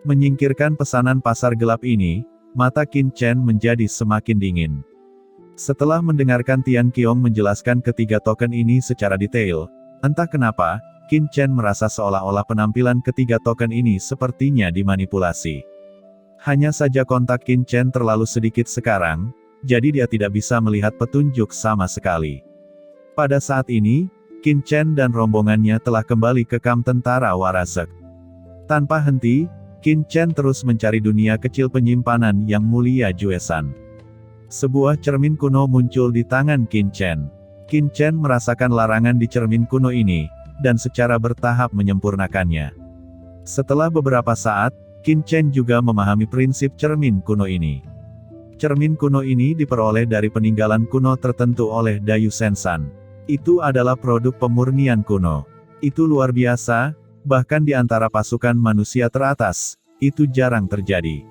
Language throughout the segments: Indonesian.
Menyingkirkan pesanan pasar gelap ini, mata Qin Chen menjadi semakin dingin. Setelah mendengarkan Tian Qiong menjelaskan ketiga token ini secara detail, entah kenapa, Qin Chen merasa seolah-olah penampilan ketiga token ini sepertinya dimanipulasi. Hanya saja kontak Qin Chen terlalu sedikit sekarang, jadi dia tidak bisa melihat petunjuk sama sekali. Pada saat ini, Qin Chen dan rombongannya telah kembali ke kamp tentara Warazek. Tanpa henti, Qin Chen terus mencari dunia kecil penyimpanan yang mulia Juesan. Sebuah cermin kuno muncul di tangan Qin Chen. Qin Chen merasakan larangan di cermin kuno ini, dan secara bertahap menyempurnakannya. Setelah beberapa saat, Qin Chen juga memahami prinsip cermin kuno ini. Cermin kuno ini diperoleh dari peninggalan kuno tertentu oleh Dayu Sensan. Itu adalah produk pemurnian kuno. Itu luar biasa. Bahkan di antara pasukan manusia teratas, itu jarang terjadi.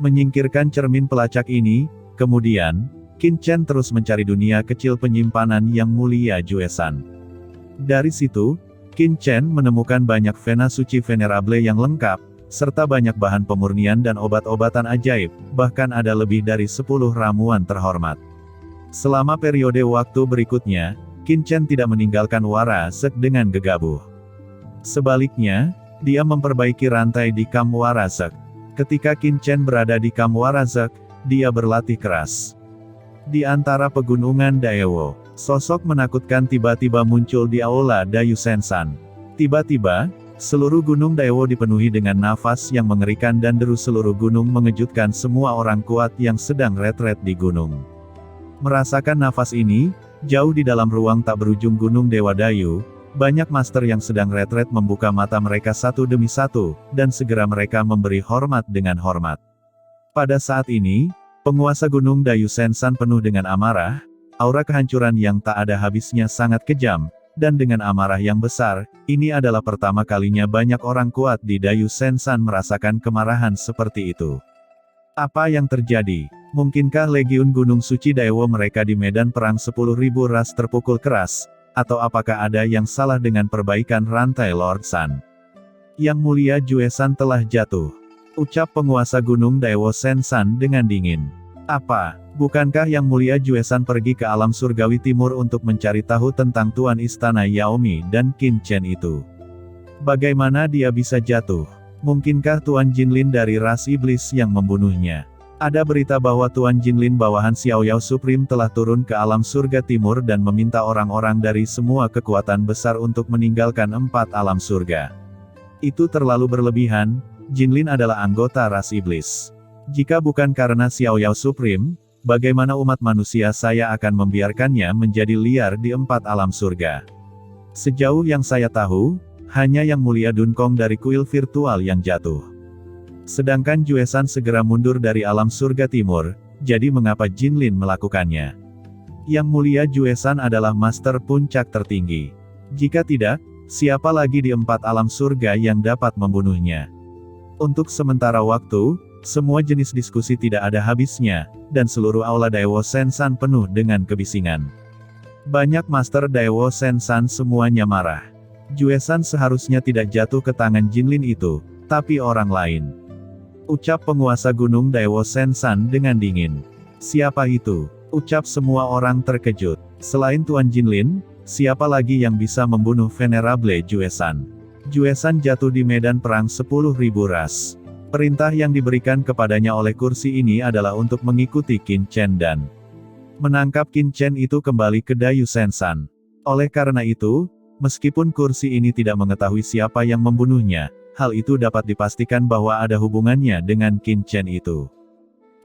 Menyingkirkan cermin pelacak ini, kemudian, Qin Chen terus mencari dunia kecil penyimpanan yang mulia Juesan. Dari situ, Qin Chen menemukan banyak vena suci venerable yang lengkap, serta banyak bahan pemurnian dan obat-obatan ajaib, bahkan ada lebih dari 10 ramuan terhormat. Selama periode waktu berikutnya, Qin Chen tidak meninggalkan Warazek dengan gegabah. Sebaliknya, dia memperbaiki rantai di kamp Warazek. Ketika Qin Chen berada di kamp Warazek, dia berlatih keras. Di antara pegunungan Daewo, sosok menakutkan tiba-tiba muncul di aula Dayu Sensan. Tiba-tiba, seluruh gunung Daewo dipenuhi dengan nafas yang mengerikan dan deru seluruh gunung mengejutkan semua orang kuat yang sedang retret di gunung. Merasakan nafas ini, jauh di dalam ruang tak berujung gunung Dewa Dayu, banyak master yang sedang retret membuka mata mereka satu demi satu, dan segera mereka memberi hormat dengan hormat. Pada saat ini, penguasa gunung Dayu Sensan penuh dengan amarah, aura kehancuran yang tak ada habisnya sangat kejam, dan dengan amarah yang besar, ini adalah pertama kalinya banyak orang kuat di Dayu Sensan merasakan kemarahan seperti itu. Apa yang terjadi? Mungkinkah Legiun Gunung Suci Daewo mereka di medan perang 10.000 ras terpukul keras? Atau apakah ada yang salah dengan perbaikan rantai Lord San? Yang mulia Juesan telah jatuh. Ucap penguasa gunung Daewo Sensan dengan dingin. Apa? Bukankah yang mulia Juesan pergi ke alam surgawi timur untuk mencari tahu tentang Tuan Istana Yaomi dan Qin Chen itu? Bagaimana dia bisa jatuh? Mungkinkah Tuan Jinlin dari ras iblis yang membunuhnya? Ada berita bahwa Tuan Jinlin bawahan Xiao Yao Supreme telah turun ke alam surga timur dan meminta orang-orang dari semua kekuatan besar untuk meninggalkan 4 alam surga. Itu terlalu berlebihan, Jinlin adalah anggota ras iblis. Jika bukan karena Xiao Yao Supreme, bagaimana umat manusia saya akan membiarkannya menjadi liar di 4 alam surga? Sejauh yang saya tahu, hanya yang mulia Dunkong dari kuil virtual yang jatuh. Sedangkan Juesan segera mundur dari alam surga timur, jadi mengapa Jinlin melakukannya? Yang mulia Juesan adalah master puncak tertinggi. Jika tidak, siapa lagi di 4 alam surga yang dapat membunuhnya? Untuk sementara waktu, semua jenis diskusi tidak ada habisnya, dan seluruh aula Daewo Sensan penuh dengan kebisingan. Banyak master Daewo Sensan semuanya marah. Juesan seharusnya tidak jatuh ke tangan Jinlin itu, tapi orang lain. Ucap penguasa gunung Daewo Sensan dengan dingin. Siapa itu? Ucap semua orang terkejut. Selain Tuan Jinlin, siapa lagi yang bisa membunuh Venerable Juesan? Juesan jatuh di medan perang 10.000 ras. Perintah yang diberikan kepadanya oleh kursi ini adalah untuk mengikuti Qin Chen dan menangkap Qin Chen itu kembali ke Dayu Sensan. Oleh karena itu, meskipun kursi ini tidak mengetahui siapa yang membunuhnya, hal itu dapat dipastikan bahwa ada hubungannya dengan Qin Chen itu.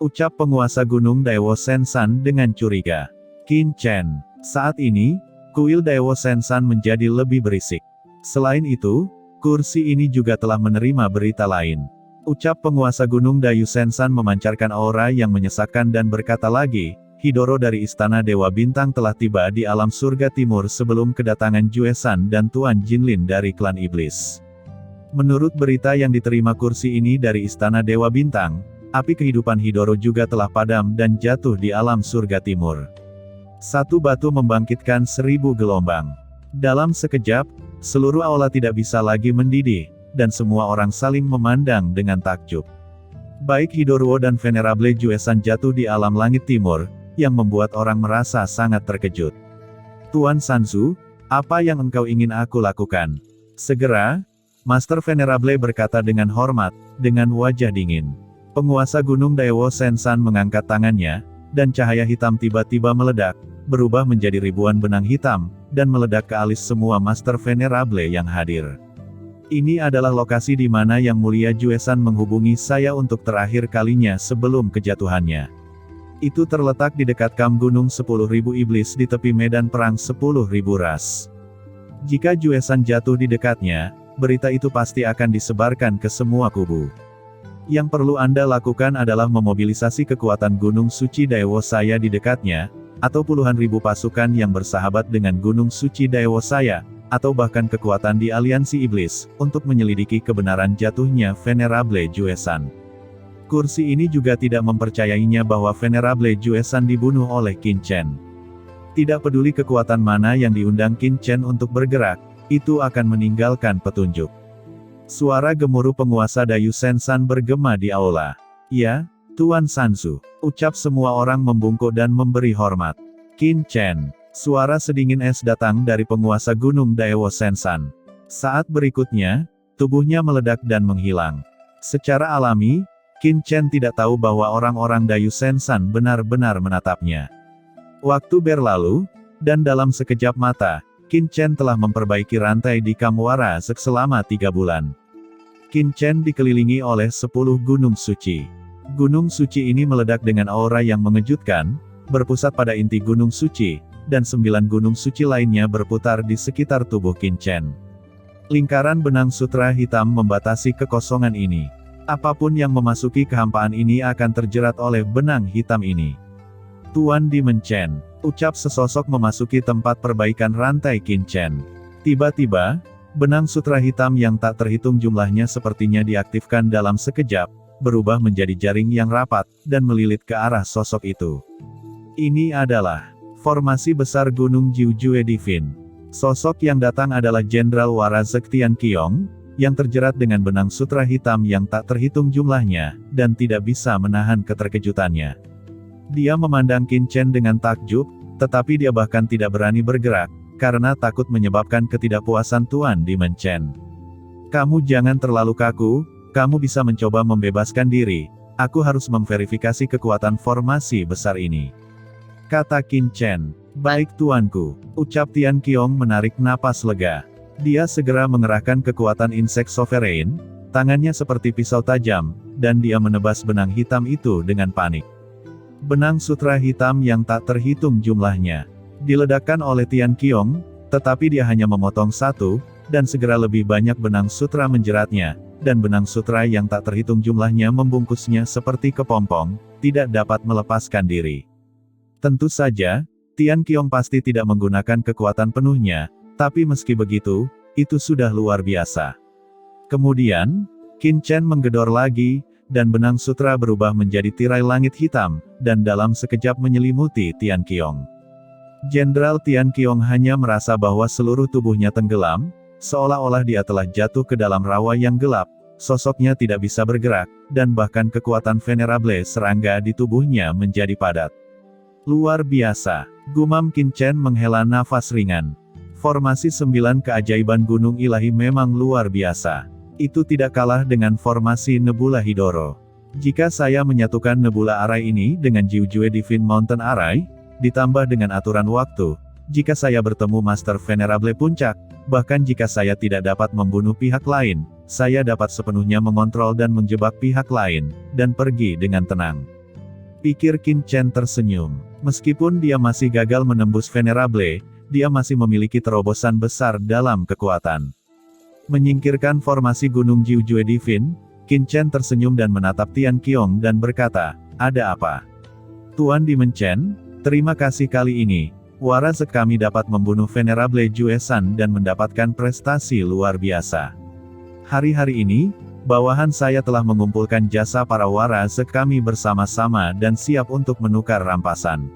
Ucap penguasa gunung Daewo Sensan dengan curiga. Qin Chen. Saat ini, kuil Daewo Sensan menjadi lebih berisik. Selain itu, kursi ini juga telah menerima berita lain. Ucap penguasa gunung Dayu Sensan memancarkan aura yang menyesakkan dan berkata lagi, Hidoro dari Istana Dewa Bintang telah tiba di alam surga timur sebelum kedatangan Juesan dan Tuan Jinlin dari klan iblis. Menurut berita yang diterima kursi ini dari Istana Dewa Bintang, api kehidupan Hidoro juga telah padam dan jatuh di alam surga timur. Satu batu membangkitkan 1000 gelombang. Dalam sekejap, seluruh aula tidak bisa lagi mendidih, dan semua orang saling memandang dengan takjub. Baik Hidorou dan Venerable Juesan jatuh di alam langit timur, yang membuat orang merasa sangat terkejut. Tuan Sanzu, apa yang engkau ingin aku lakukan? Segera, Master Venerable berkata dengan hormat, dengan wajah dingin. Penguasa Gunung Daewo Sensan mengangkat tangannya, dan cahaya hitam tiba-tiba meledak, berubah menjadi ribuan benang hitam, dan meledak ke alis semua Master Venerable yang hadir. Ini adalah lokasi di mana Yang Mulia Juesan menghubungi saya untuk terakhir kalinya sebelum kejatuhannya. Itu terletak di dekat kamp Gunung 10.000 Iblis di tepi medan perang 10.000 ras. Jika Juesan jatuh di dekatnya, berita itu pasti akan disebarkan ke semua kubu. Yang perlu Anda lakukan adalah memobilisasi kekuatan Gunung Suci Daewo saya di dekatnya, atau puluhan ribu pasukan yang bersahabat dengan Gunung Suci Daewo saya, atau bahkan kekuatan di aliansi iblis, untuk menyelidiki kebenaran jatuhnya Venerable Juesan. Kursi ini juga tidak mempercayainya bahwa Venerable Juesan dibunuh oleh Qin Chen. Tidak peduli kekuatan mana yang diundang Qin Chen untuk bergerak, itu akan meninggalkan petunjuk. Suara gemuruh penguasa Dayu Sensan bergema di aula. Ya, Tuan Sanzu, ucap semua orang membungkuk dan memberi hormat. Qin Chen. Suara sedingin es datang dari penguasa Gunung Daewo Sensan. Saat berikutnya, tubuhnya meledak dan menghilang. Secara alami, Qin Chen tidak tahu bahwa orang-orang Dayu Sensan benar-benar menatapnya. Waktu berlalu, dan dalam sekejap mata, Qin Chen telah memperbaiki rantai di Kamwara selama 3 bulan. Qin Chen dikelilingi oleh 10 gunung suci. Gunung suci ini meledak dengan aura yang mengejutkan, berpusat pada inti gunung suci, dan 9 gunung suci lainnya berputar di sekitar tubuh Qin Chen. Lingkaran benang sutra hitam membatasi kekosongan ini. Apapun yang memasuki kehampaan ini akan terjerat oleh benang hitam ini. Tuan Demon Chen, ucap sesosok memasuki tempat perbaikan rantai Qin Chen. Tiba-tiba, benang sutra hitam yang tak terhitung jumlahnya sepertinya diaktifkan dalam sekejap, berubah menjadi jaring yang rapat, dan melilit ke arah sosok itu. Ini adalah formasi besar Gunung Jiujue Divine. Sosok yang datang adalah Jenderal Warazek Tian Qiong, yang terjerat dengan benang sutra hitam yang tak terhitung jumlahnya, dan tidak bisa menahan keterkejutannya. Dia memandang Qin Chen dengan takjub, tetapi dia bahkan tidak berani bergerak, karena takut menyebabkan ketidakpuasan Tuan Demon Chen. Kamu jangan terlalu kaku, kamu bisa mencoba membebaskan diri, aku harus memverifikasi kekuatan formasi besar ini. Kata Qin Chen. Baik tuanku, ucap Tian Qiong menarik napas lega. Dia segera mengerahkan kekuatan insek sovereign, tangannya seperti pisau tajam, dan dia menebas benang hitam itu dengan panik. Benang sutra hitam yang tak terhitung jumlahnya diledakkan oleh Tian Qiong, tetapi dia hanya memotong satu, dan segera lebih banyak benang sutra menjeratnya, dan benang sutra yang tak terhitung jumlahnya membungkusnya seperti kepompong, tidak dapat melepaskan diri. Tentu saja, Tian Qiong pasti tidak menggunakan kekuatan penuhnya, tapi meski begitu, itu sudah luar biasa. Kemudian, Qin Chen menggedor lagi, dan benang sutra berubah menjadi tirai langit hitam, dan dalam sekejap menyelimuti Tian Qiong. Jenderal Tian Qiong hanya merasa bahwa seluruh tubuhnya tenggelam, seolah-olah dia telah jatuh ke dalam rawa yang gelap, sosoknya tidak bisa bergerak, dan bahkan kekuatan Venerable serangga di tubuhnya menjadi padat. Luar biasa, gumam Qin Chen menghela nafas ringan. Formasi 9 keajaiban gunung ilahi memang luar biasa. Itu tidak kalah dengan formasi Nebula Hidoro. Jika saya menyatukan Nebula Array ini dengan Jiujue Divine Mountain Array, ditambah dengan aturan waktu, jika saya bertemu Master Venerable Puncak, bahkan jika saya tidak dapat membunuh pihak lain, saya dapat sepenuhnya mengontrol dan menjebak pihak lain, dan pergi dengan tenang. Pikir Qin Chen tersenyum. Meskipun dia masih gagal menembus Venerable, dia masih memiliki terobosan besar dalam kekuatan. Menyingkirkan formasi Gunung Jiujue Divine, Qin Chen tersenyum dan menatap Tian Qiong dan berkata, "Ada apa?" Tuan Demon Chen, terima kasih kali ini, Warazek kami dapat membunuh Venerable Juesan dan mendapatkan prestasi luar biasa. Hari-hari ini, bawahan saya telah mengumpulkan jasa para Warazek kami bersama-sama dan siap untuk menukar rampasan.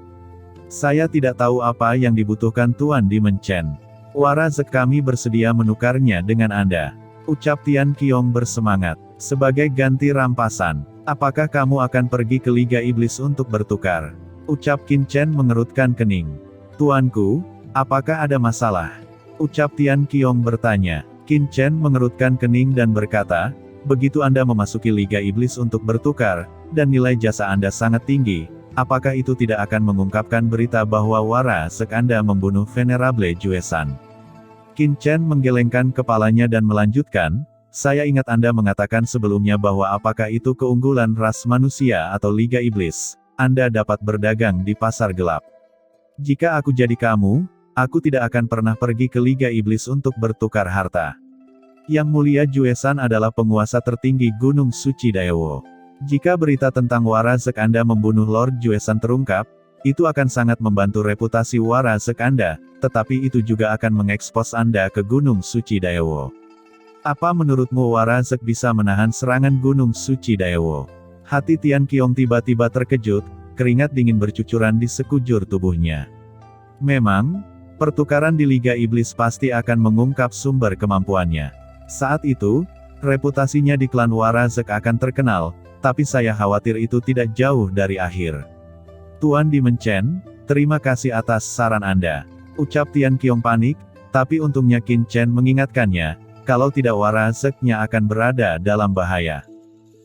Saya tidak tahu apa yang dibutuhkan Tuan Demon Chen. Warazek kami bersedia menukarnya dengan Anda. Ucap Tian Qiong bersemangat. Sebagai ganti rampasan, apakah kamu akan pergi ke Liga Iblis untuk bertukar? Ucap Qin Chen mengerutkan kening. Tuanku, apakah ada masalah? Ucap Tian Qiong bertanya. Qin Chen mengerutkan kening dan berkata, begitu Anda memasuki Liga Iblis untuk bertukar, dan nilai jasa Anda sangat tinggi, apakah itu tidak akan mengungkapkan berita bahwa Warasek Anda membunuh Venerable Juesan? Qin Chen menggelengkan kepalanya dan melanjutkan, saya ingat Anda mengatakan sebelumnya bahwa apakah itu keunggulan ras manusia atau Liga Iblis, Anda dapat berdagang di pasar gelap. Jika aku jadi kamu, aku tidak akan pernah pergi ke Liga Iblis untuk bertukar harta. Yang mulia Juesan adalah penguasa tertinggi Gunung Suci Daewo. Jika berita tentang Warasek Anda membunuh Lord Juesan terungkap, itu akan sangat membantu reputasi Warasek Anda, tetapi itu juga akan mengekspos Anda ke Gunung Suci Daewo. Apa menurutmu Warasek bisa menahan serangan Gunung Suci Daewo? Hati Tian Qiong tiba-tiba terkejut, keringat dingin bercucuran di sekujur tubuhnya. Memang, pertukaran di Liga Iblis pasti akan mengungkap sumber kemampuannya. Saat itu, reputasinya di klan Warasek akan terkenal, tapi saya khawatir itu tidak jauh dari akhir. Tuan Dimenchen, terima kasih atas saran Anda. Ucap Tian Qiong panik, tapi untungnya Qin Chen mengingatkannya, kalau tidak Waraseknya akan berada dalam bahaya.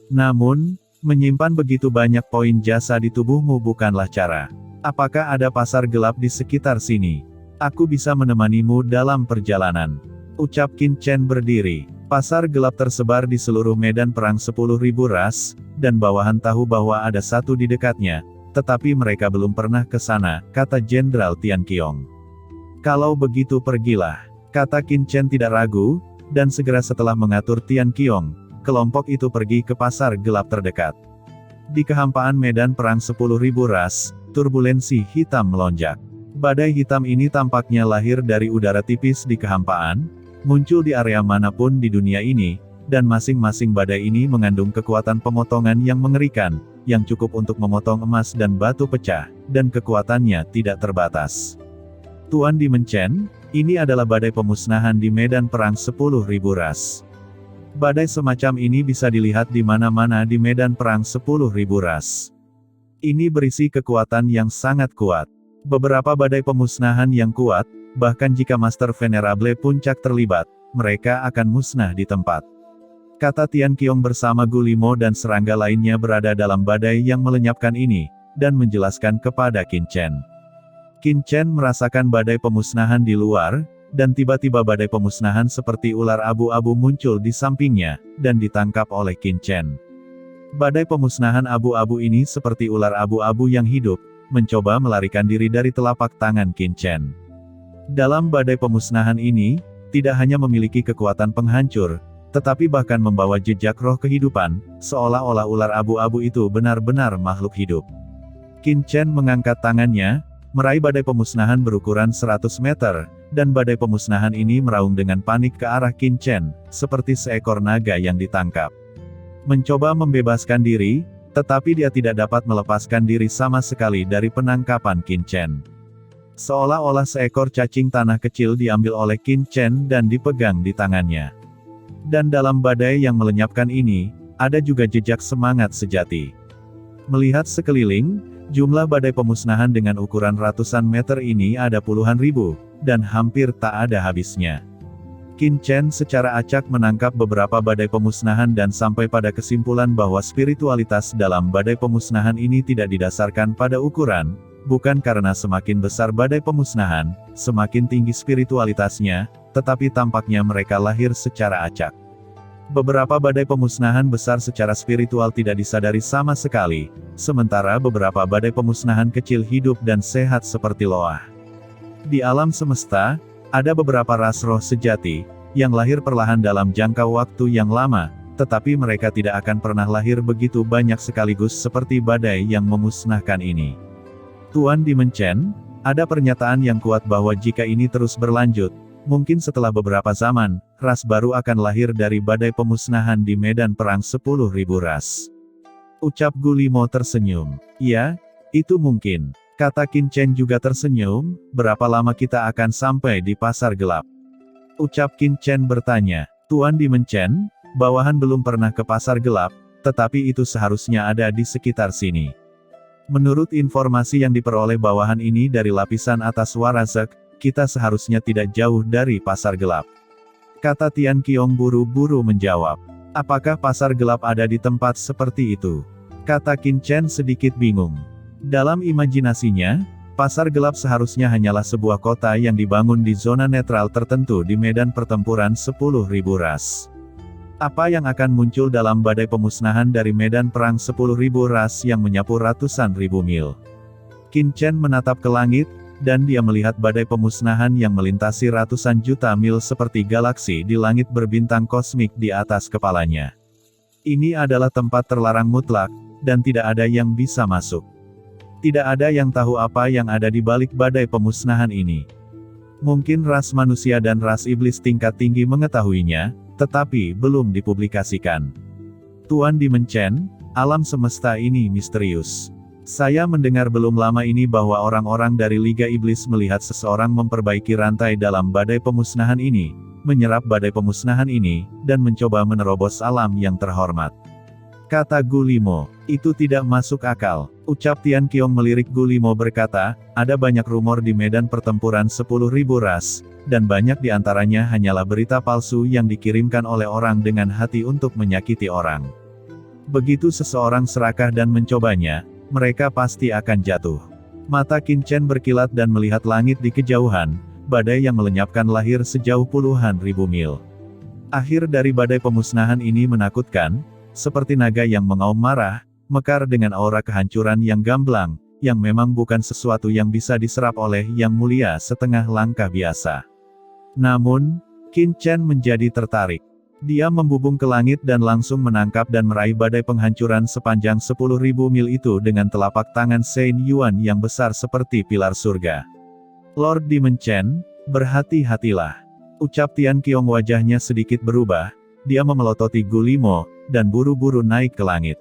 Namun, menyimpan begitu banyak poin jasa di tubuhmu bukanlah cara. Apakah ada pasar gelap di sekitar sini? Aku bisa menemanimu dalam perjalanan. Ucap Qin Chen berdiri. Pasar gelap tersebar di seluruh medan perang 10.000 ras, dan bawahan tahu bahwa ada satu di dekatnya, tetapi mereka belum pernah ke sana, kata Jenderal Tian Qiong. Kalau begitu pergilah, kata Qin Chen tidak ragu, dan segera setelah mengatur Tian Qiong, kelompok itu pergi ke pasar gelap terdekat. Di kehampaan medan perang 10.000 ras, turbulensi hitam melonjak. Badai hitam ini tampaknya lahir dari udara tipis di kehampaan, muncul di area manapun di dunia ini, dan masing-masing badai ini mengandung kekuatan pemotongan yang mengerikan, yang cukup untuk memotong emas dan batu pecah, dan kekuatannya tidak terbatas. Tuan Dimenchen, ini adalah badai pemusnahan di medan perang 10.000 ras. Badai semacam ini bisa dilihat di mana-mana di medan perang 10.000 ras. Ini berisi kekuatan yang sangat kuat. Beberapa badai pemusnahan yang kuat, bahkan jika Master Venerable Puncak terlibat, mereka akan musnah di tempat. Kata Tian Qiong bersama Gulimo dan serangga lainnya berada dalam badai yang melenyapkan ini, dan menjelaskan kepada Qin Chen. Qin Chen merasakan badai pemusnahan di luar, dan tiba-tiba badai pemusnahan seperti ular abu-abu muncul di sampingnya, dan ditangkap oleh Qin Chen. Badai pemusnahan abu-abu ini seperti ular abu-abu yang hidup, mencoba melarikan diri dari telapak tangan Qin Chen. Dalam badai pemusnahan ini, tidak hanya memiliki kekuatan penghancur, tetapi bahkan membawa jejak roh kehidupan, seolah-olah ular abu-abu itu benar-benar makhluk hidup. Qin Chen mengangkat tangannya, meraih badai pemusnahan berukuran 100 meter, dan badai pemusnahan ini meraung dengan panik ke arah Qin Chen, seperti seekor naga yang ditangkap. Mencoba membebaskan diri, tetapi dia tidak dapat melepaskan diri sama sekali dari penangkapan Qin Chen. Seolah-olah seekor cacing tanah kecil diambil oleh Qin Chen dan dipegang di tangannya. Dan dalam badai yang melenyapkan ini, ada juga jejak semangat sejati. Melihat sekeliling, jumlah badai pemusnahan dengan ukuran ratusan meter ini ada puluhan ribu, dan hampir tak ada habisnya. Qin Chen secara acak menangkap beberapa badai pemusnahan dan sampai pada kesimpulan bahwa spiritualitas dalam badai pemusnahan ini tidak didasarkan pada ukuran, bukan karena semakin besar badai pemusnahan, semakin tinggi spiritualitasnya, tetapi tampaknya mereka lahir secara acak. Beberapa badai pemusnahan besar secara spiritual tidak disadari sama sekali, sementara beberapa badai pemusnahan kecil hidup dan sehat seperti loah. Di alam semesta, ada beberapa ras roh sejati, yang lahir perlahan dalam jangka waktu yang lama, tetapi mereka tidak akan pernah lahir begitu banyak sekaligus seperti badai yang memusnahkan ini. Tuan Dimenchen, ada pernyataan yang kuat bahwa jika ini terus berlanjut, mungkin setelah beberapa zaman, ras baru akan lahir dari badai pemusnahan di medan perang 10.000 ras. Ucap Gulimo tersenyum. Ya, itu mungkin. Kata Qin Chen juga tersenyum, berapa lama kita akan sampai di pasar gelap? Ucap Qin Chen bertanya. Tuan Dimenchen, bawahan belum pernah ke pasar gelap, tetapi itu seharusnya ada di sekitar sini. Menurut informasi yang diperoleh bawahan ini dari lapisan atas Warazek, kita seharusnya tidak jauh dari pasar gelap. Kata Tian Qiong buru-buru menjawab. Apakah pasar gelap ada di tempat seperti itu? Kata Qin Chen sedikit bingung. Dalam imajinasinya, pasar gelap seharusnya hanyalah sebuah kota yang dibangun di zona netral tertentu di medan pertempuran 10.000 ras. Apa yang akan muncul dalam badai pemusnahan dari medan perang 10.000 ras yang menyapu ratusan ribu mil? Qin Chen menatap ke langit, dan dia melihat badai pemusnahan yang melintasi ratusan juta mil seperti galaksi di langit berbintang kosmik di atas kepalanya. Ini adalah tempat terlarang mutlak, dan tidak ada yang bisa masuk. Tidak ada yang tahu apa yang ada di balik badai pemusnahan ini. Mungkin ras manusia dan ras iblis tingkat tinggi mengetahuinya, tetapi belum dipublikasikan. Tuan Dimenchen, alam semesta ini misterius. Saya mendengar belum lama ini bahwa orang-orang dari Liga Iblis melihat seseorang memperbaiki rantai dalam badai pemusnahan ini, menyerap badai pemusnahan ini, dan mencoba menerobos alam yang terhormat. Kata Gulimo, itu tidak masuk akal. Ucap Tian Qiong melirik Gulimo berkata, ada banyak rumor di medan pertempuran 10.000 ras, dan banyak di antaranya hanyalah berita palsu yang dikirimkan oleh orang dengan hati untuk menyakiti orang. Begitu seseorang serakah dan mencobanya, mereka pasti akan jatuh. Mata Qin Chen berkilat dan melihat langit di kejauhan, badai yang melenyapkan lahir sejauh puluhan ribu mil. Akhir dari badai pemusnahan ini menakutkan, seperti naga yang mengaum marah, mekar dengan aura kehancuran yang gamblang, yang memang bukan sesuatu yang bisa diserap oleh Yang Mulia setengah langkah biasa. Namun, Qin Chen menjadi tertarik. Dia membubung ke langit dan langsung menangkap dan meraih badai penghancuran sepanjang 10.000 mil itu dengan telapak tangan Saint Yuan yang besar seperti pilar surga. Lord Dimenchen, berhati-hatilah. Ucap Tian Qiong wajahnya sedikit berubah, dia memelototi Gulimo, dan buru-buru naik ke langit.